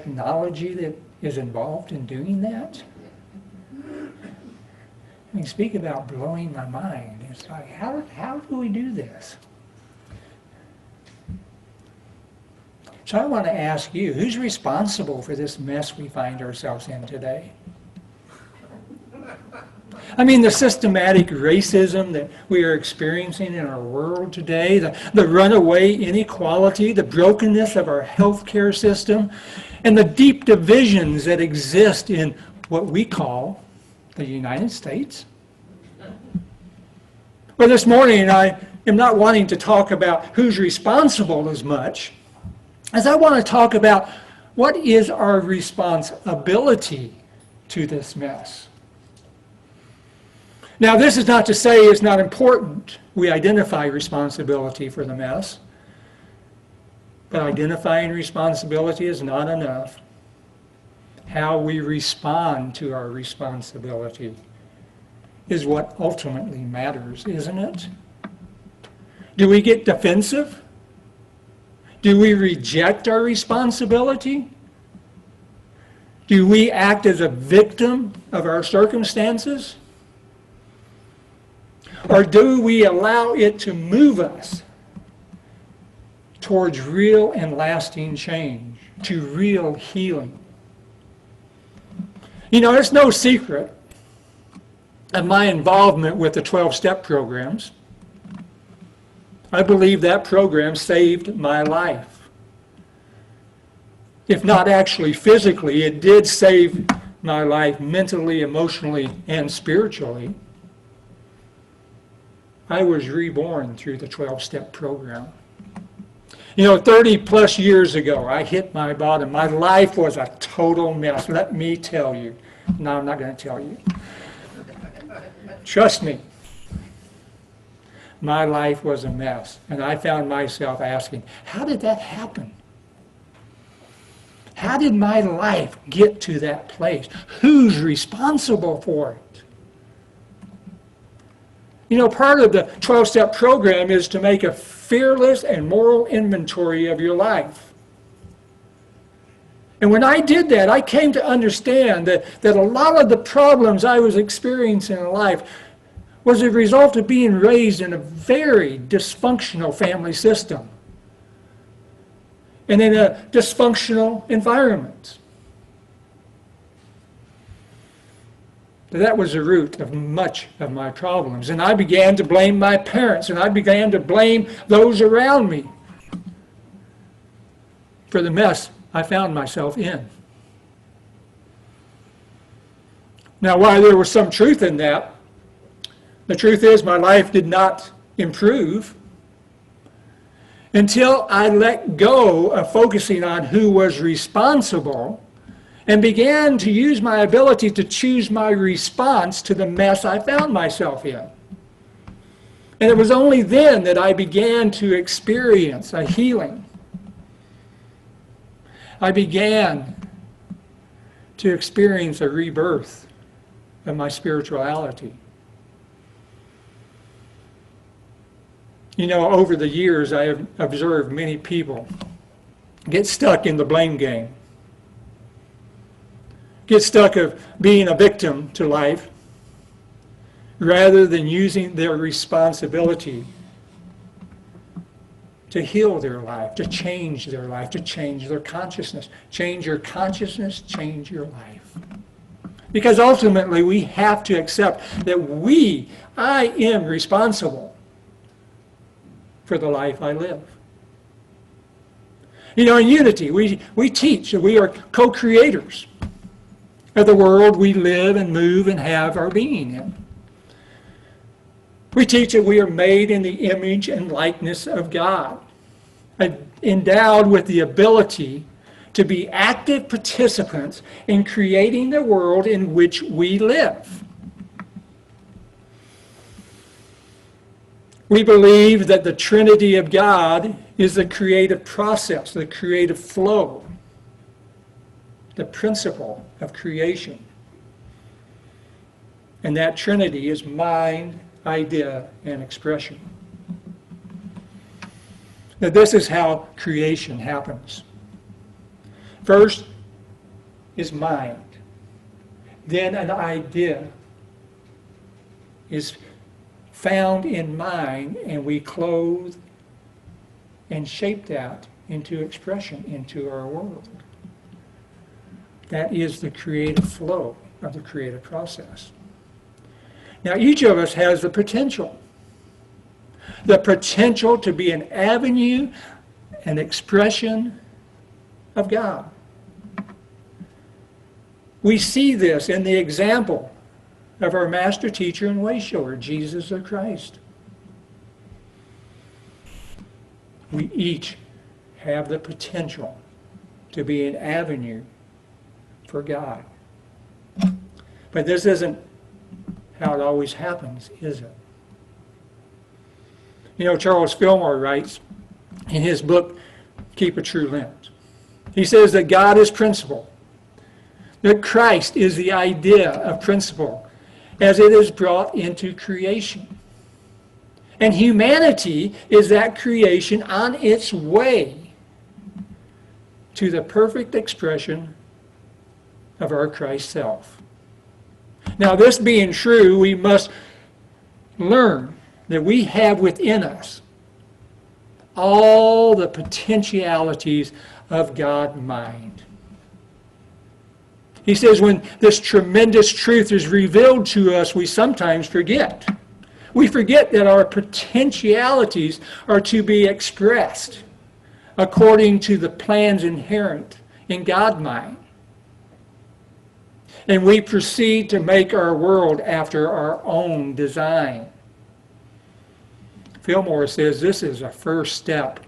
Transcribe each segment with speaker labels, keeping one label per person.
Speaker 1: technology that is involved in doing that? I mean, speak about blowing my mind. It's like, how do we do this? So I want to ask you, who's responsible for this mess we find ourselves in today? I mean, the systematic racism that we are experiencing in our world today, the runaway inequality, the brokenness of our healthcare system, and the deep divisions that exist in what we call the United States. Well, this morning I am not wanting to talk about who's responsible as much as I want to talk about what is our responsibility to this mess. Now, this is not to say it's not important we identify responsibility for the mess, but identifying responsibility is not enough. How we respond to our responsibility is what ultimately matters, isn't it? Do we get defensive? Do we reject our responsibility? Do we act as a victim of our circumstances? Or do we allow it to move us towards real and lasting change, to real healing? You know, it's no secret of my involvement with the 12-step programs. I believe that program saved my life. If not actually physically, it did save my life mentally, emotionally, and spiritually. I was reborn through the 12-step program. You know, 30 plus years ago, I hit my bottom. My life was a total mess. Let me tell you. No, I'm not going to tell you. Trust me. My life was a mess. And I found myself asking, how did that happen? How did my life get to that place? Who's responsible for it? You know, part of the 12-step program is to make a fearless and moral inventory of your life. And when I did that, I came to understand that a lot of the problems I was experiencing in life was a result of being raised in a very dysfunctional family system and in a dysfunctional environment. That was the root of much of my problems. And I began to blame my parents, and I began to blame those around me for the mess I found myself in. Now, while there was some truth in that, the truth is my life did not improve until I let go of focusing on who was responsible and began to use my ability to choose my response to the mess I found myself in. And it was only then that I began to experience a healing. I began to experience a rebirth of my spirituality. You know, over the years, I have observed many people get stuck in the blame game, get stuck of being a victim to life, rather than using their responsibility to heal their life, to change their life, to change their consciousness. Change your consciousness, change your life. Because ultimately, we have to accept that I am responsible for the life I live. You know, in Unity, we teach that we are co-creators of the world we live and move and have our being in. We teach that we are made in the image and likeness of God, endowed with the ability to be active participants in creating the world in which we live. We believe that the Trinity of God is the creative process, the creative flow, the principle of creation. And that Trinity is mind, idea, and expression. Now, this is how creation happens. First, is mind. Then an idea is found in mind, and we clothe and shape that into expression, into our world. That is the creative flow of the creative process. Now, each of us has the potential to be an avenue, an expression of God. We see this in the example of our master teacher and way shower, Jesus the Christ. We each have the potential to be an avenue for God. But this isn't how it always happens, is it? You know, Charles Fillmore writes in his book, Keep a True Lens. He says that God is principle, that Christ is the idea of principle as it is brought into creation. And humanity is that creation on its way to the perfect expression of our Christ self. Now, this being true, we must learn that we have within us all the potentialities of God mind. He says when this tremendous truth is revealed to us, we sometimes forget. We forget that our potentialities are to be expressed according to the plans inherent in God mind. And we proceed to make our world after our own design. Fillmore says this is a first step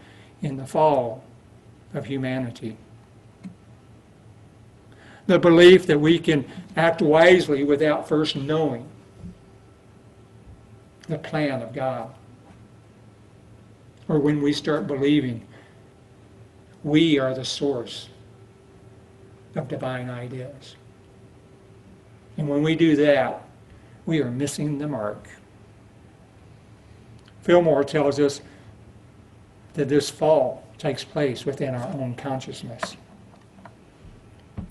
Speaker 1: in the fall of humanity. The belief that we can act wisely without first knowing the plan of God. Or when we start believing we are the source of divine ideas. And when we do that, we are missing the mark. Fillmore tells us that this fall takes place within our own consciousness.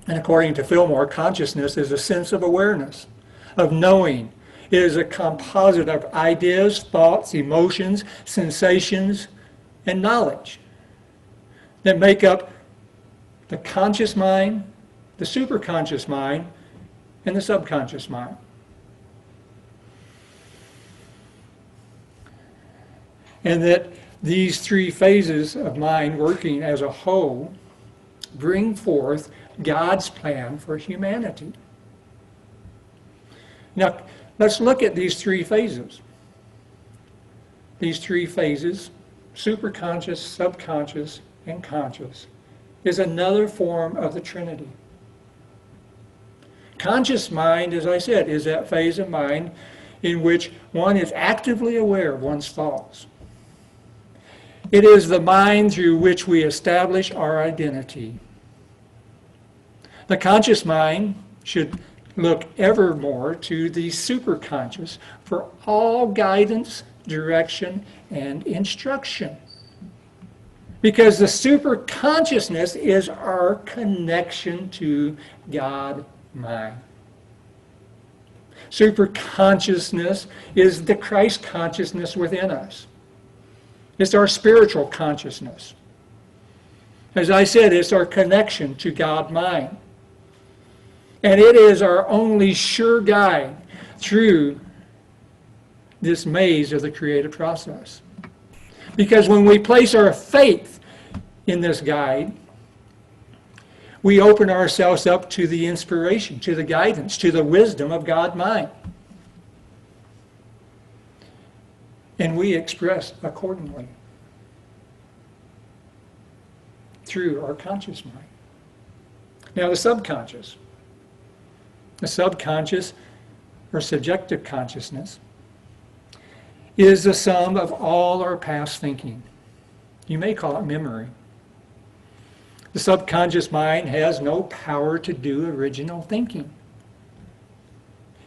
Speaker 1: And according to Fillmore, consciousness is a sense of awareness, of knowing. It is a composite of ideas, thoughts, emotions, sensations, and knowledge that make up the conscious mind, the superconscious mind, and the subconscious mind. And that these three phases of mind working as a whole bring forth God's plan for humanity. Now, let's look at these three phases. These three phases, superconscious, subconscious, and conscious, is another form of the Trinity. Conscious mind, as I said, is that phase of mind in which one is actively aware of one's thoughts. It is the mind through which we establish our identity. The conscious mind should look evermore to the superconscious for all guidance, direction, and instruction. Because the superconsciousness is our connection to God mind. Superconsciousness is the Christ consciousness within us. It's our spiritual consciousness. As I said, it's our connection to God mind. And it is our only sure guide through this maze of the creative process. Because when we place our faith in this guide, we open ourselves up to the inspiration, to the guidance, to the wisdom of God mind. And we express accordingly through our conscious mind. Now the subconscious or subjective consciousness is the sum of all our past thinking. You may call it memory. The subconscious mind has no power to do original thinking.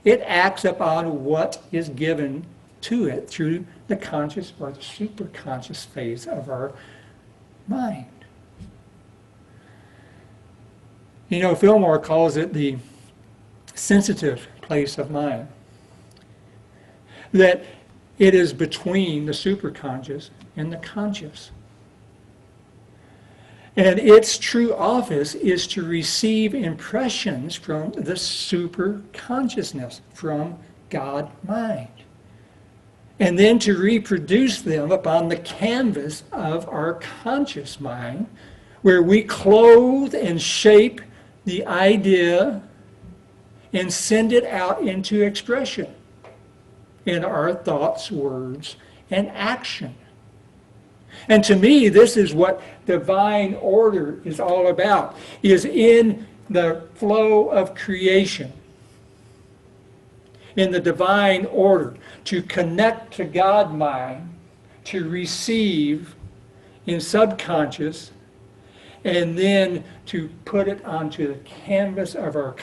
Speaker 1: It acts upon what is given to it through the conscious or the superconscious phase of our mind. You know, Fillmore calls it the sensitive place of mind. That it is between the superconscious and the conscious. And its true office is to receive impressions from the superconsciousness, from God mind, and then to reproduce them upon the canvas of our conscious mind, where we clothe and shape the idea and send it out into expression in our thoughts, words, and action. And to me, this is what divine order is all about, is in the flow of creation, in the divine order, to connect to God mind, to receive in subconscious, and then to put it onto the canvas of our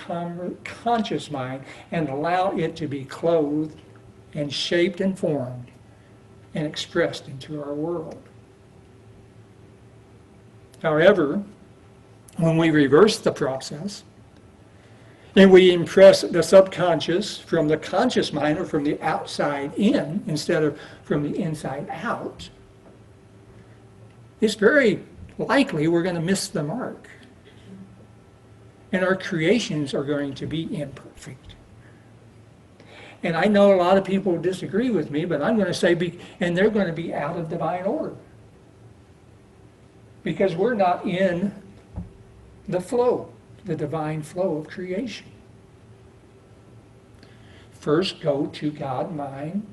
Speaker 1: conscious mind and allow it to be clothed and shaped and formed and expressed into our world. However, when we reverse the process and we impress the subconscious from the conscious mind, or from the outside in instead of from the inside out, it's very likely we're going to miss the mark. And our creations are going to be imperfect. And I know a lot of people disagree with me, but I'm going to say, and they're going to be out of divine order. Because we're not in the flow, the divine flow of creation. First, go to God mind,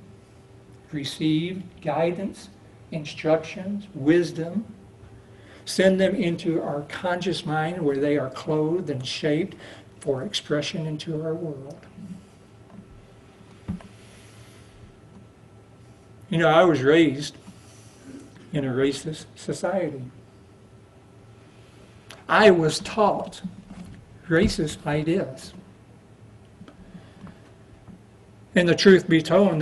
Speaker 1: receive guidance, instructions, wisdom, send them into our conscious mind where they are clothed and shaped for expression into our world. You know, I was raised in a racist society. I was taught racist ideas. And the truth be told,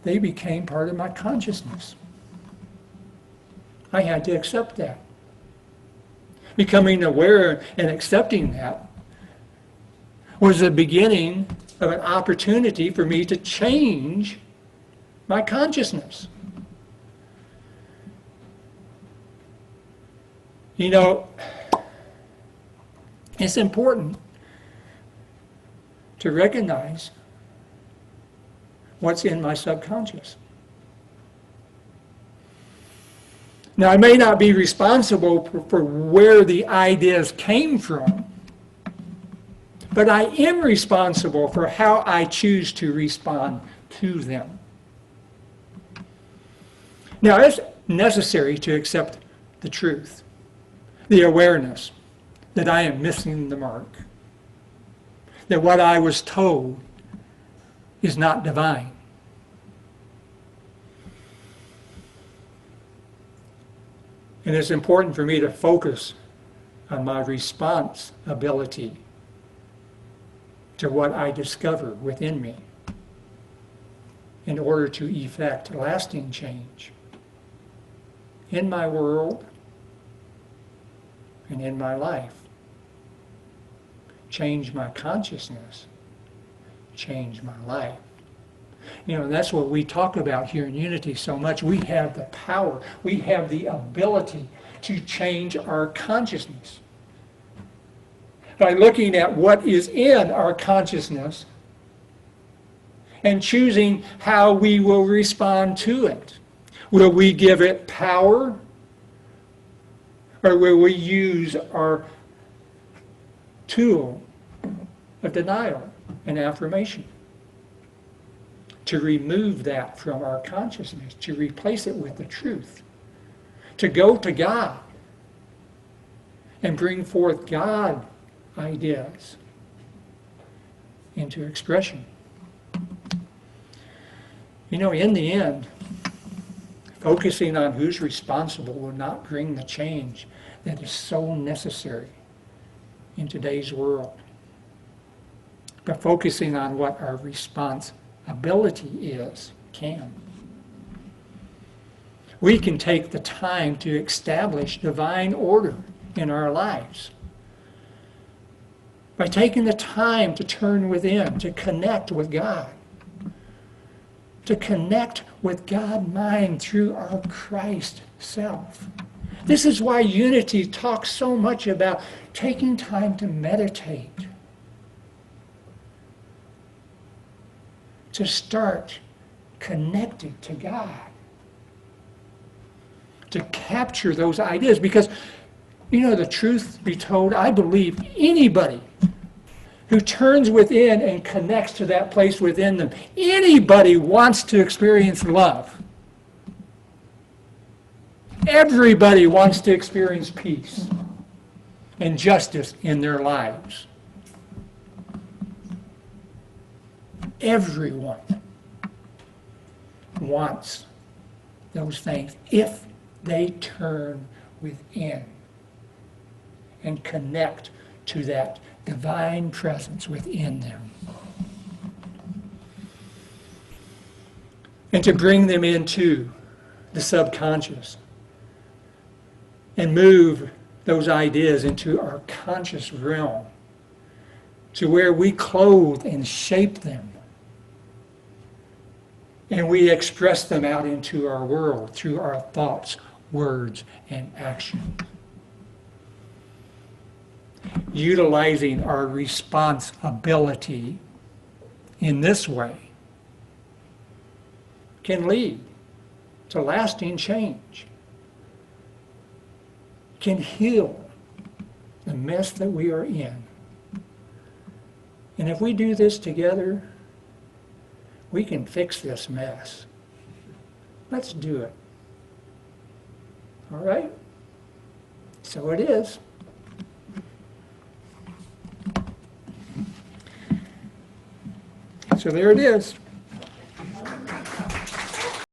Speaker 1: they became part of my consciousness. I had to accept that. Becoming aware and accepting that was the beginning of an opportunity for me to change my consciousness. You know, it's important to recognize what's in my subconscious. Now, I may not be responsible for where the ideas came from, but I am responsible for how I choose to respond to them. Now, it's necessary to accept the truth, the awareness that I am missing the mark, that what I was told is not divine. And it's important for me to focus on my response ability to what I discover within me in order to effect lasting change in my world and in my life. Change my consciousness, change my life. You know, that's what we talk about here in Unity so much. We have the power, we have the ability to change our consciousness by looking at what is in our consciousness and choosing how we will respond to it. Will we give it power, or will we use our tool of denial and affirmation to remove that from our consciousness, to replace it with the truth, to go to God and bring forth God ideas into expression? You know, in the end, focusing on who's responsible will not bring the change that is so necessary in today's world. But focusing on what our responsibility is can. We can take the time to establish divine order in our lives by taking the time to turn within, to connect with God, to connect with God mind through our Christ self. This is why unity talks so much about taking time to meditate, to start connected to God, to capture those ideas. Because, the truth be told, I believe anybody who turns within and connects to that place within them, anybody wants to experience love. Everybody wants to experience peace and justice in their lives. Everyone wants those things if they turn within and connect to that divine presence within them. And to bring them into the subconscious and move those ideas into our conscious realm to where we clothe and shape them. And we express them out into our world through our thoughts, words, and actions. Utilizing our responsibility in this way can lead to lasting change, can heal the mess that we are in. And if we do this together, we can fix this mess. Let's do it. All right? So it is. So there it is.